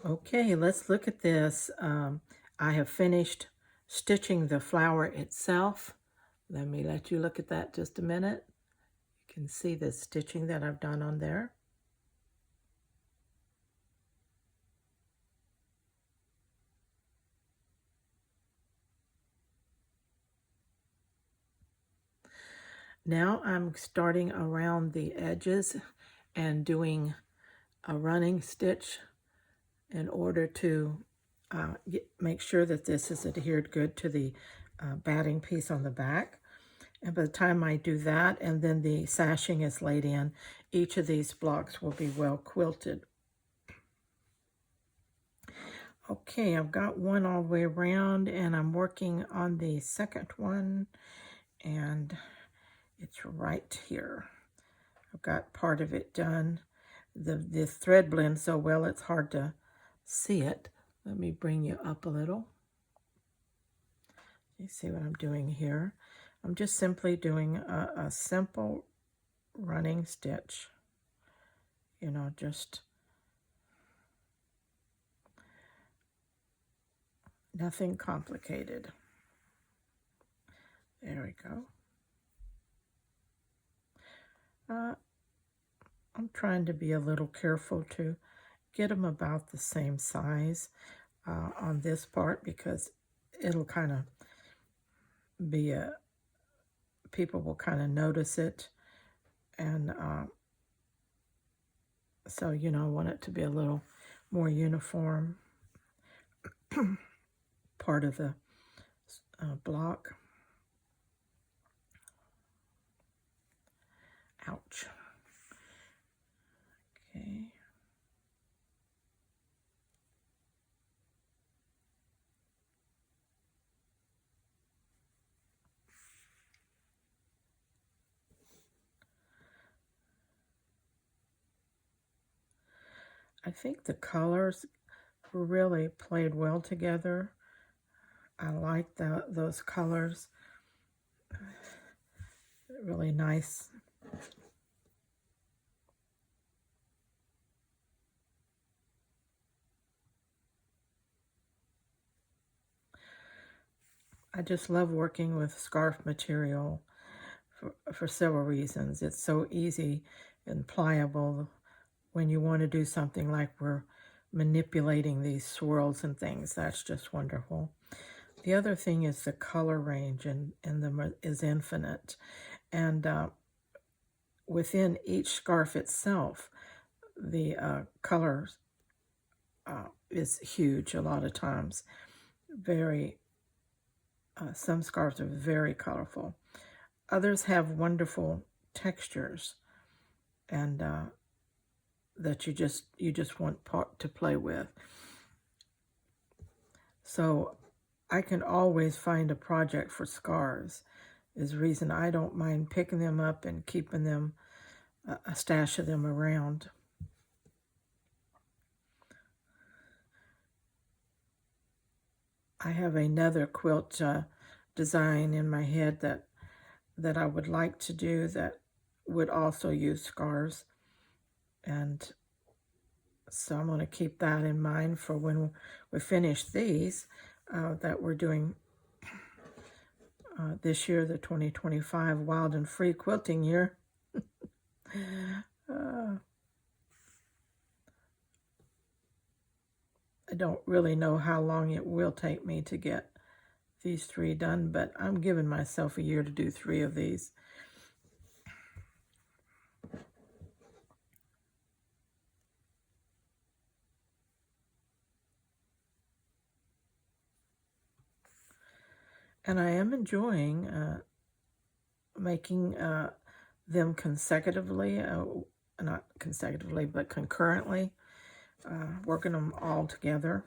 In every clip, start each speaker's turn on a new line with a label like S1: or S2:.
S1: Okay, let's look at this. I have finished stitching the flower itself. Let me let you look at that just a minute. You can see the stitching that I've done on there. Now I'm starting around the edges and doing a running stitch in order to make sure that this is adhered good to the batting piece on the back. And by the time I do that and then the sashing is laid in, each of these blocks will be well quilted. Okay, I've got one all the way around and I'm working on the second one and it's right here. I've got part of it done. The thread blends so well it's hard to see it. Let me bring you up a little. You see what I'm doing here? I'm just simply doing a simple running stitch. You know, just nothing complicated. There we go. I'm trying to be a little careful to get them about the same size on this part because it'll kind of be people will kind of notice it. And so, you know, I want it to be a little more uniform part of the block. Ouch. Okay. I think the colors really played well together. I like those colors. Really nice. I just love working with scarf material for several reasons. It's so easy and pliable when you want to do something like we're manipulating these swirls and things. That's just wonderful. The other thing is the color range and them is infinite. And within each scarf itself, the color is huge a lot of times. Some scarves are very colorful. Others have wonderful textures and that you just want to play with. So I can always find a project for scarves. Is the reason I don't mind picking them up and keeping them, a stash of them around. I have another quilt design in my head that I would like to do that would also use scarves. And so I'm going to keep that in mind for when we finish these that we're doing this year, the 2025 Wild and Free Quilting Year. I don't really know how long it will take me to get these 3 done, but I'm giving myself a year to do 3 of these. And I am enjoying making them consecutively, not consecutively, but concurrently, working them all together.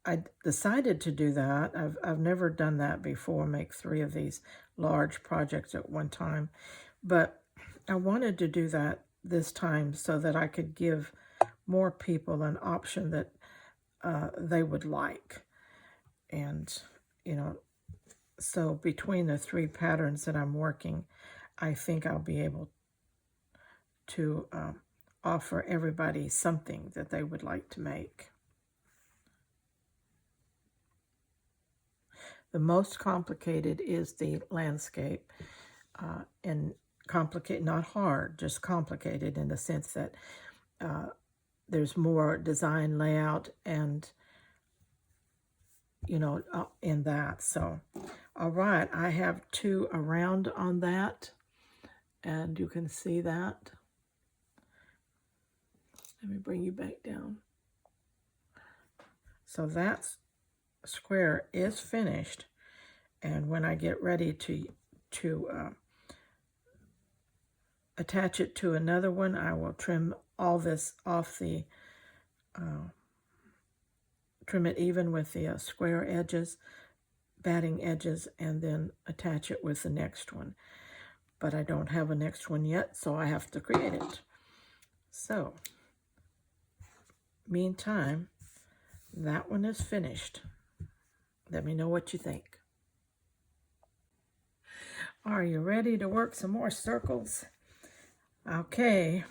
S1: I decided to do that. I've never done that before, make 3 of these large projects at one time. But I wanted to do that this time so that I could give more people an option that they would like. And, you know, so between the 3 patterns that I'm working, I think I'll be able to offer everybody something that they would like to make. The most complicated is the landscape, and complicated, not hard, just complicated in the sense that there's more design, layout, and in that. So, all right, I have 2 around on that, and you can see that. Let me bring you back down. So that square is finished, and when I get ready to attach it to another one, I will trim all this off the trim it even with the square edges, batting edges, and then attach it with the next one. But I don't have a next one yet, so I have to create it. So, meantime, that one is finished. Let me know what you think. Are you ready to work some more circles? Okay,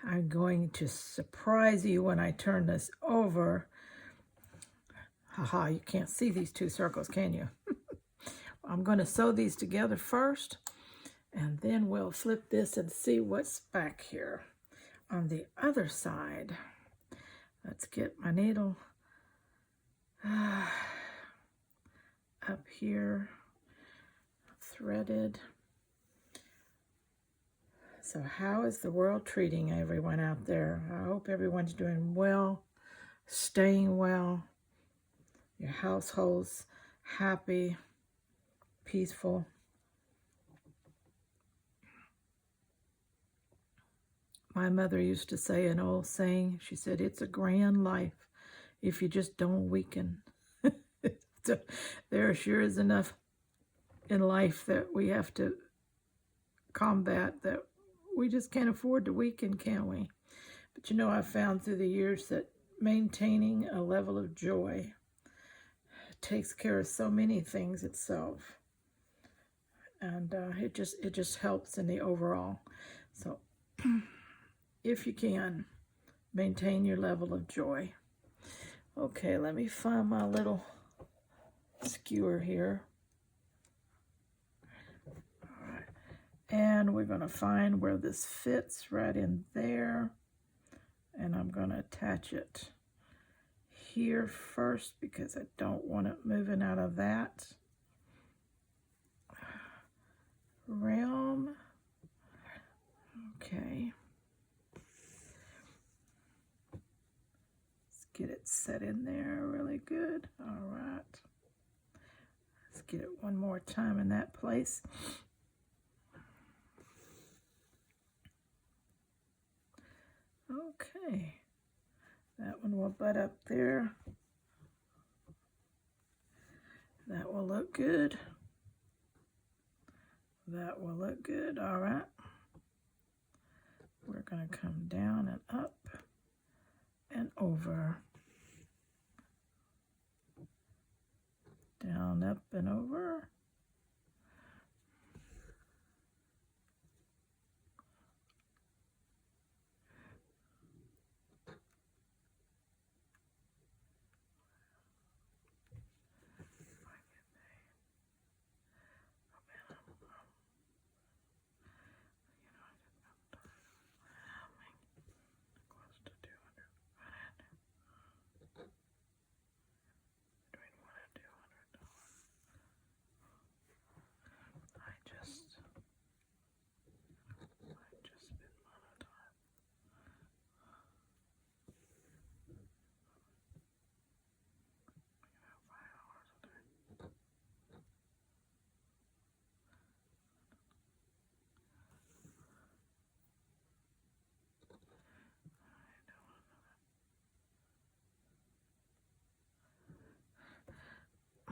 S1: I'm going to surprise you when I turn this over. Haha, you can't see these 2 circles, can you? I'm going to sew these together first, and then we'll flip this and see what's back here on the other side. Let's get my needle up here, threaded. So how is the world treating everyone out there? I hope everyone's doing well, staying well, your household's happy, peaceful. My mother used to say an old saying. She said, "It's a grand life if you just don't weaken." So there sure is enough in life that we have to combat, that we just can't afford to weaken, can we? But I've found through the years that maintaining a level of joy takes care of so many things itself, and it just helps in the overall. So if you can, maintain your level of joy. Okay, let me find my little skewer here. All right, and we're going to find where this fits right in there, and I'm going to attach it here first because I don't want it moving out of that realm. Okay. Let's get it set in there really good. All right. Let's get it one more time in that place. Okay. That one will butt up there. That will look good. That will look good. All right. We're going to come down and up and over. Down, up, and over.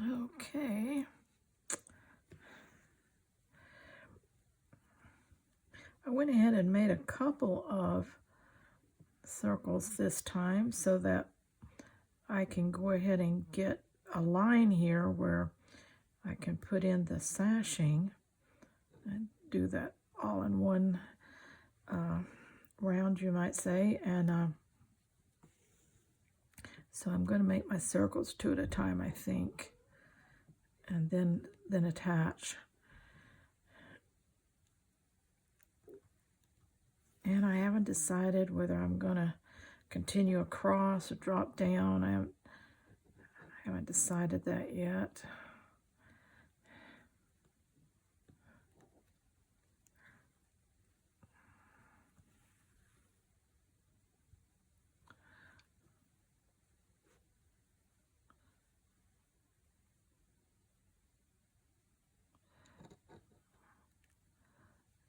S1: Okay. I went ahead and made a couple of circles this time so that I can go ahead and get a line here where I can put in the sashing and do that all in one round, you might say, and so I'm going to make my circles 2 at a time, I think, and then attach. And I haven't decided whether I'm going to continue across or drop down. I haven't decided that yet.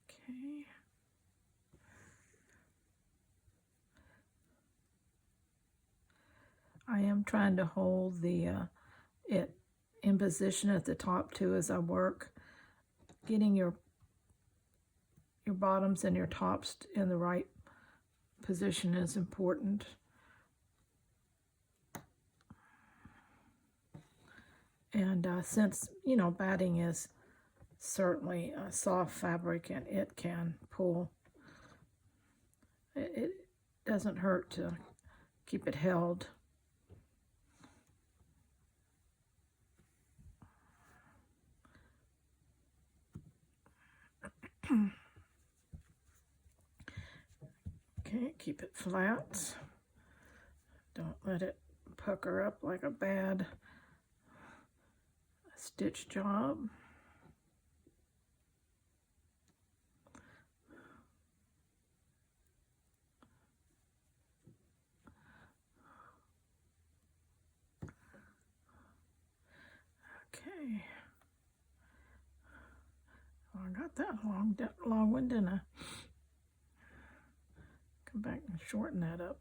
S1: Okay. I am trying to hold it in position at the top too as I work. Getting your bottoms and your tops in the right position is important. And since, you know, batting is certainly a soft fabric and it can pull, it doesn't hurt to keep it held. Okay, keep it flat. Don't let it pucker up like a bad stitch job. Okay. Well, I got that long one, didn't I? Come back and shorten that up.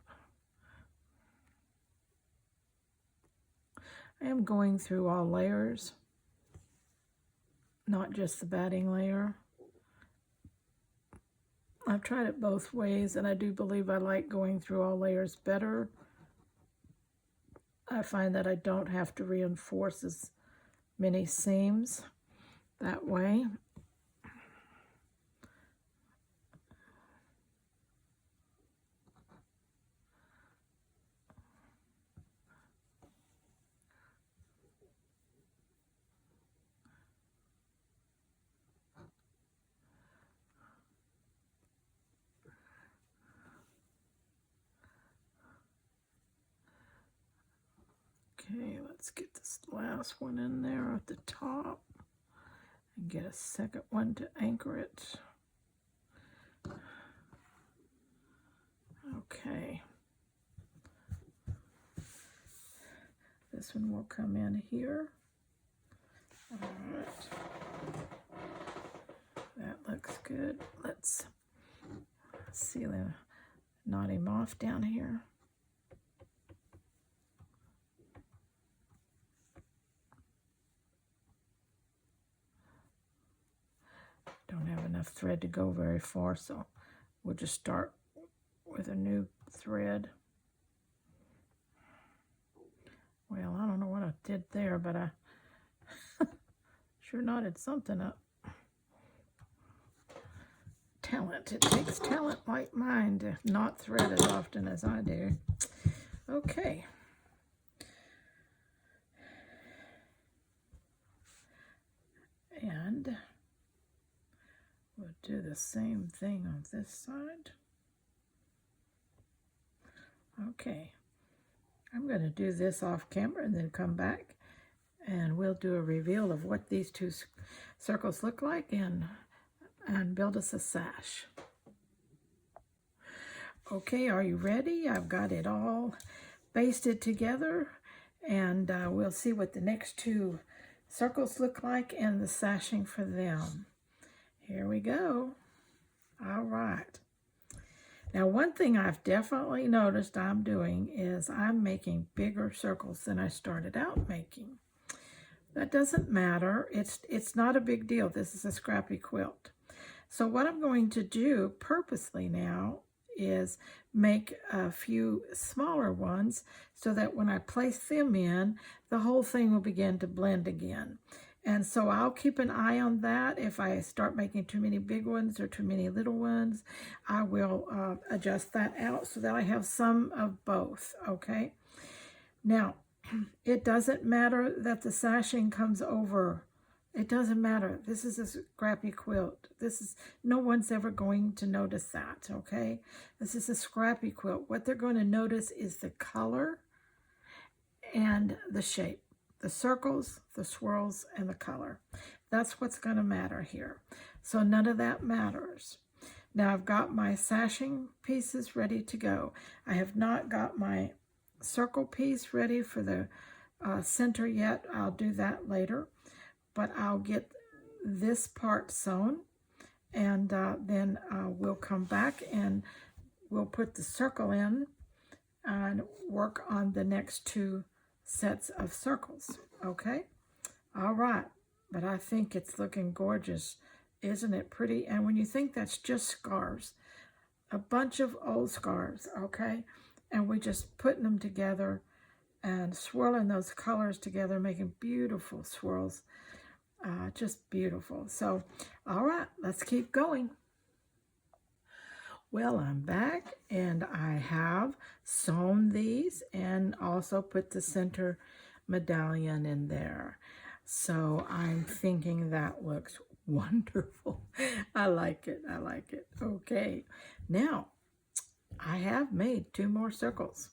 S1: I am going through all layers, not just the batting layer. I've tried it both ways, and I do believe I like going through all layers better. I find that I don't have to reinforce as many seams that way. Okay, let's get this last one in there at the top and get a second one to anchor it. Okay. This one will come in here. All right. That looks good. Let's see the knot him off down here. Don't have enough thread to go very far, so we'll just start with a new thread. Well, I don't know what I did there, but I sure knotted something up. Talent. It takes talent like mine to knot thread as often as I do. Okay. And we'll do the same thing on this side. Okay. I'm going to do this off camera and then come back and we'll do a reveal of what these two circles look like and build us a sash. Okay, are you ready? I've got it all basted together, and we'll see what the next two circles look like and the sashing for them. Here we go. All right. Now, one thing I've definitely noticed I'm doing is I'm making bigger circles than I started out making. That doesn't matter. It's not a big deal. This is a scrappy quilt. So what I'm going to do purposely now is make a few smaller ones so that when I place them in, the whole thing will begin to blend again. And so I'll keep an eye on that. If I start making too many big ones or too many little ones, I will adjust that out so that I have some of both, okay? Now, it doesn't matter that the sashing comes over. It doesn't matter. This is a scrappy quilt. No one's ever going to notice that, okay? This is a scrappy quilt. What they're going to notice is the color and the shape. The circles, the swirls, and the color. That's what's going to matter here. So none of that matters. Now I've got my sashing pieces ready to go. I have not got my circle piece ready for the center yet. I'll do that later. But I'll get this part sewn, and then we'll come back and we'll put the circle in and work on the next two sets of circles, okay? All right, but I think it's looking gorgeous. Isn't it pretty? And when you think that's just scarves, a bunch of old scarves, okay? And we just putting them together and swirling those colors together, making beautiful swirls. Just beautiful. So, all right, let's keep going. Well, I'm back, and I have sewn these and also put the center medallion in there. So I'm thinking that looks wonderful. I like it. I like it. Okay. Now, I have made 2 more circles.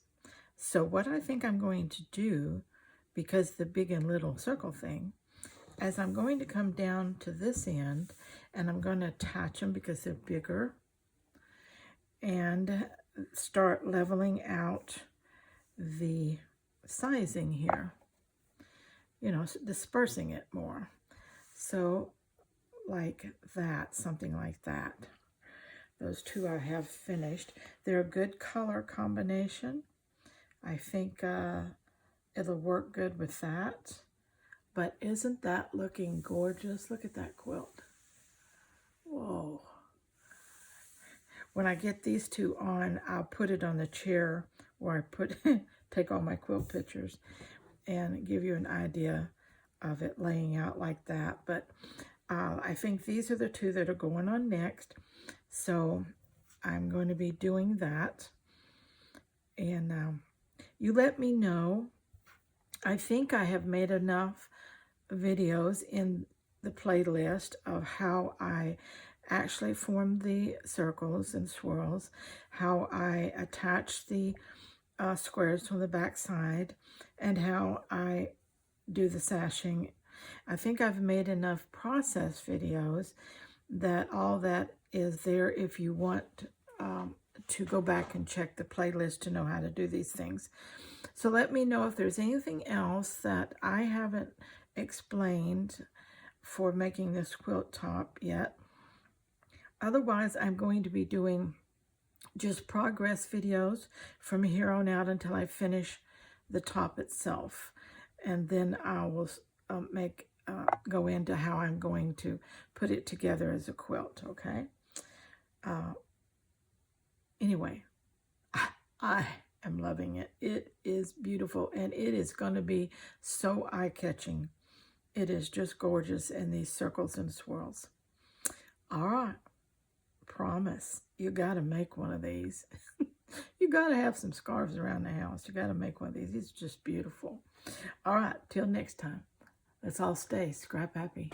S1: So what I think I'm going to do, because the big and little circle thing, is I'm going to come down to this end, and I'm going to attach them because they're bigger, and start leveling out the sizing here, you know, dispersing it more. So like that, something like that. Those 2 I have finished. They're a good color combination. I think it'll work good with that. But isn't that looking gorgeous? Look at that quilt. Whoa. When I get these 2 on, I'll put it on the chair where I take all my quilt pictures and give you an idea of it laying out like that. But I think these are the 2 that are going on next. So I'm going to be doing that. And you let me know. I think I have made enough videos in the playlist of how I actually form the circles and swirls, how I attach the squares from the back side, and how I do the sashing. I think I've made enough process videos that all that is there if you want to go back and check the playlist to know how to do these things. So let me know if there's anything else that I haven't explained for making this quilt top yet. Otherwise, I'm going to be doing just progress videos from here on out until I finish the top itself. And then I will go into how I'm going to put it together as a quilt, okay? Anyway, I am loving it. It is beautiful, and it is going to be so eye-catching. It is just gorgeous in these circles and swirls. All right. Promise. You got to make one of these. You got to have some scarves around the house. You got to make one of these. It's just beautiful. All right. Till next time. Let's all stay scrap happy.